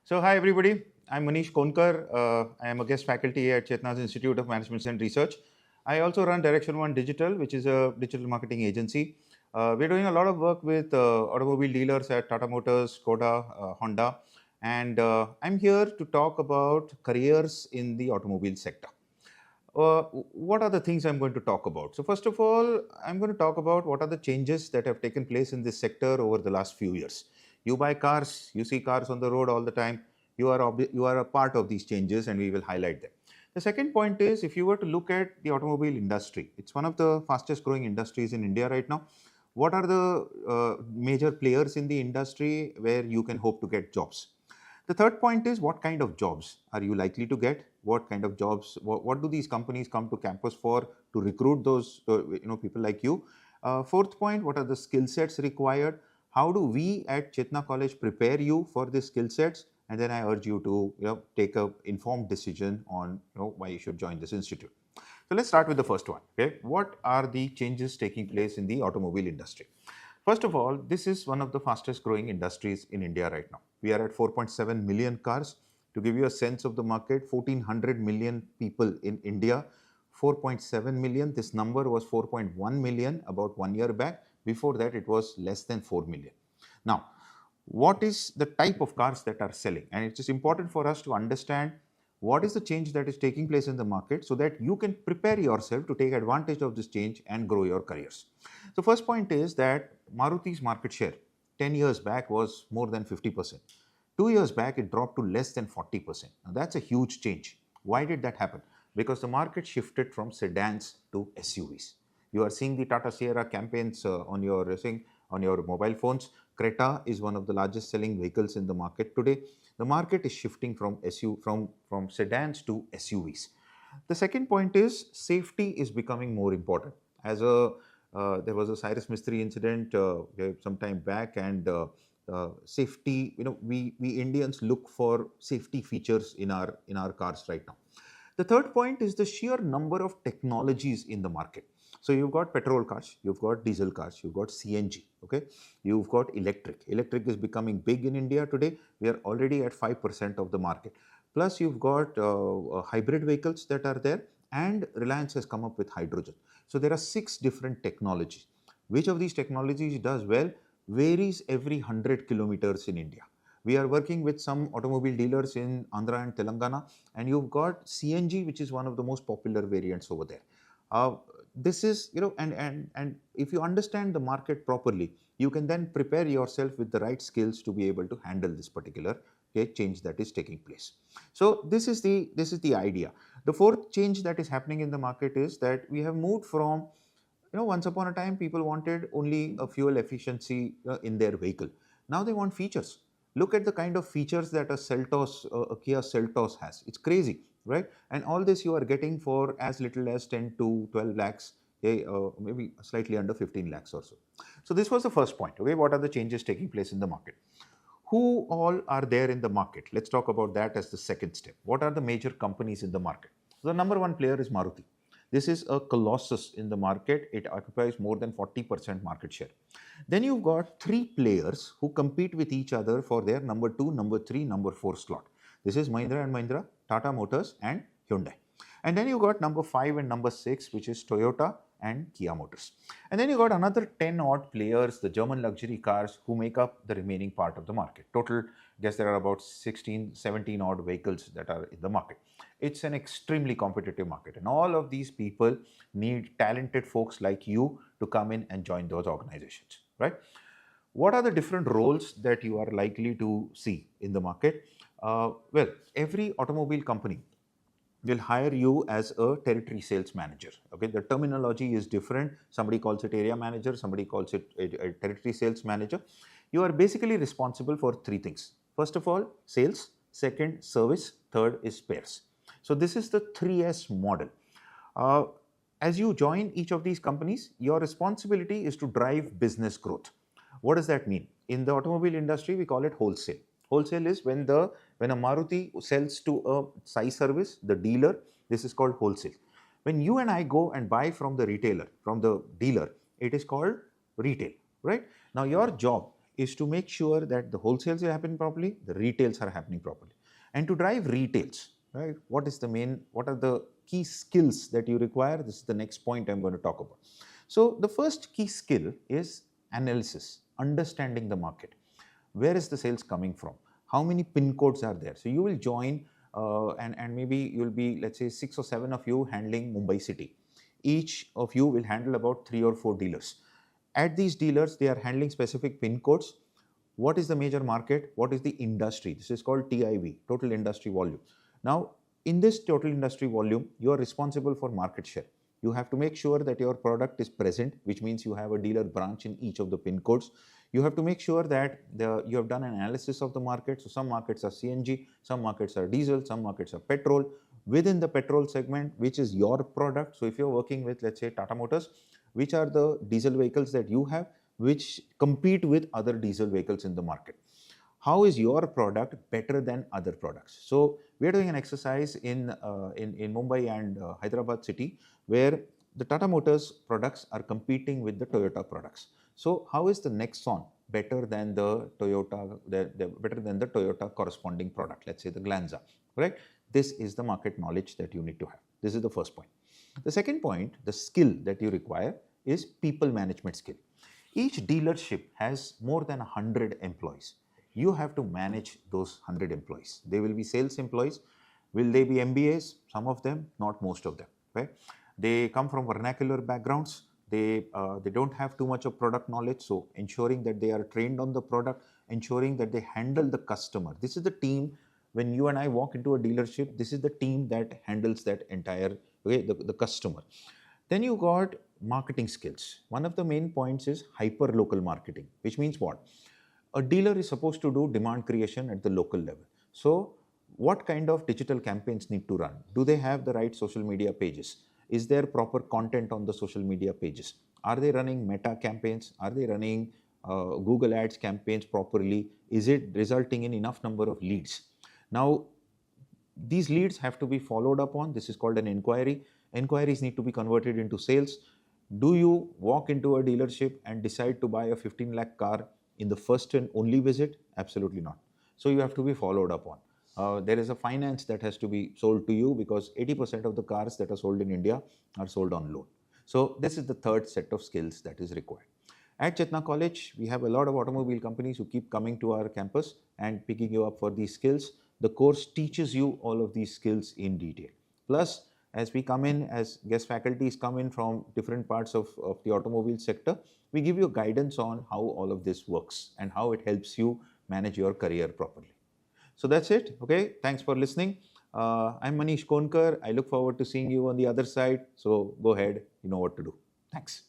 So, hi everybody. I'm Maneesh Konkar. I am a guest faculty at Chetana's Institute of Management and Research. I also run Direction One Digital, which is a digital marketing agency. We're doing a lot of work with automobile dealers at Tata Motors, Skoda, Honda, and I'm here to talk about careers in the automobile sector. What are the things I'm going to talk about? So, first of all, I'm going to talk about what are the changes that have taken place in this sector over the last few years. You buy cars, you see cars on the road all the time. You are a part of these changes, and we will highlight them. The second point is, if you were to look at the automobile industry, it's one of the fastest growing industries in India right now. What are the major players in the industry where you can hope to get jobs? The third point is, what kind of jobs are you likely to get? What kind of jobs? What do these companies come to campus for to recruit those people like you? Fourth point, what are the skill sets required? How do we at Chetna College prepare you for these skill sets? And then I urge you to take a informed decision on why you should join this institute. So let's start with the first one. Okay, what are the changes taking place in the automobile industry? First of all, this is one of the fastest growing industries in India right now. We are at 4.7 million cars. To give you a sense of the market, 1400 million people in India, 4.7 million. This number was 4.1 million about 1 year back. Before that, it was less than 4 million. Now, what is the type of cars that are selling? And it is important for us to understand what is the change that is taking place in the market so that you can prepare yourself to take advantage of this change and grow your careers. The first point is that Maruti's market share 10 years back was more than 50%. 2 years back, it dropped to less than 40%. Now, that's a huge change. Why did that happen? Because the market shifted from sedans to SUVs. You are seeing the Tata Sierra campaigns on your mobile phones. Creta is one of the largest selling vehicles in the market today. The market is shifting from sedans to SUVs. The second point is safety is becoming more important. There was a Cyrus Mistry incident some time back, and safety. We Indians look for safety features in our cars right now. The third point is the sheer number of technologies in the market. So you've got petrol cars, you've got diesel cars, you've got CNG, okay? You've got electric. Electric is becoming big in India today. We are already at 5% of the market. Plus you've got hybrid vehicles that are there, and Reliance has come up with hydrogen. So there are 6 different technologies. Which of these technologies does well varies every 100 kilometers in India. We are working with some automobile dealers in Andhra and Telangana, and you've got CNG, which is one of the most popular variants over there. This is, and if you understand the market properly, you can then prepare yourself with the right skills to be able to handle this particular change that is taking place. So this is the idea. The fourth change that is happening in the market is that we have moved from, once upon a time, people wanted only a fuel efficiency in their vehicle. Now they want features. Look at the kind of features that a Kia Seltos has. It's crazy, right? And all this you are getting for as little as 10 to 12 lakhs, maybe slightly under 15 lakhs or so. So this was the first point. Okay, what are the changes taking place in the market? Who all are there in the market? Let's talk about that as the second step. What are the major companies in the market? So the number one player is Maruti. This is a colossus in the market. It occupies more than 40% market share. Then you've got 3 players who compete with each other for their number 2, number 3, number 4 slot. This is Mahindra and Mahindra, Tata Motors, and Hyundai. And then you got number 5 and number 6, which is Toyota and Kia Motors. And then you got another 10 odd players, the German luxury cars, who make up the remaining part of the market. Total, I guess there are about 16, 17 odd vehicles that are in the market. It's an extremely competitive market, and all of these people need talented folks like you to come in and join those organizations, right? What are the different roles that you are likely to see in the market? Well, every automobile company will hire you as a territory sales manager. Okay, the terminology is different. Somebody calls it area manager, somebody calls it a territory sales manager. You are basically responsible for 3 things. First of all, sales. Second, service. Third is spares. So this is the 3S model. As you join each of these companies, your responsibility is to drive business growth. What does that mean? In the automobile industry, we call it wholesale. Wholesale is when a Maruti sells to a Sai Service, the dealer. This is called wholesale. When you and I go and buy from the retailer, from the dealer, it is called retail, right? Now your job is to make sure that the wholesales are happening properly, the retails are happening properly. And to drive retails, right, what are the key skills that you require? This is the next point I'm going to talk about. So the first key skill is analysis, understanding the market. Where is the sales coming from? How many pin codes are there? So you will join and maybe you'll be, let's say, 6 or 7 of you handling Mumbai city. Each of you will handle about 3 or 4 dealers. At these dealers, they are handling specific pin codes. What is the major market? What is the industry? This is called TIV, total industry volume. Now, in this total industry volume, you are responsible for market share. You have to make sure that your product is present, which means you have a dealer branch in each of the pin codes. You have to make sure that you have done an analysis of the market. So some markets are CNG, some markets are diesel, some markets are petrol. Within the petrol segment, which is your product. So if you're working with, let's say, Tata Motors, which are the diesel vehicles that you have, which compete with other diesel vehicles in the market? How is your product better than other products? So we are doing an exercise in Mumbai and Hyderabad city, where the Tata Motors products are competing with the Toyota products. So how is the Nexon better than the Toyota, better than the Toyota corresponding product? Let's say the Glanza, right? This is the market knowledge that you need to have. This is the first point. The second point, the skill that you require, is people management skill. Each dealership has more than 100 employees. You have to manage those 100 employees. They will be sales employees. Will they be MBAs? Some of them, not most of them. Right? They come from vernacular backgrounds. They don't have too much of product knowledge. So ensuring that they are trained on the product, ensuring that they handle the customer. This is the team. When you and I walk into a dealership, this is the team that handles that entire, the customer. Then you got marketing skills. One of the main points is hyper local marketing, which means what? A dealer is supposed to do demand creation at the local level. So what kind of digital campaigns need to run? Do they have the right social media pages? Is there proper content on the social media pages? Are they running meta campaigns? Are they running Google ads campaigns properly? Is it resulting in enough number of leads? Now, these leads have to be followed up on. This is called an inquiry. Inquiries need to be converted into sales. Do you walk into a dealership and decide to buy a 15 lakh car in the first and only visit? Absolutely not. So you have to be followed up on. There is a finance that has to be sold to you, because 80% of the cars that are sold in India are sold on loan. So this is the third set of skills that is required. At Chetana College, we have a lot of automobile companies who keep coming to our campus and picking you up for these skills. The course teaches you all of these skills in detail. Plus, as we come in, as guest faculties come in from different parts of the automobile sector, we give you guidance on how all of this works and how it helps you manage your career properly. So that's it. Okay, thanks for listening. I'm Maneesh Konkar. I look forward to seeing you on the other side. So go ahead, you know what to do. Thanks.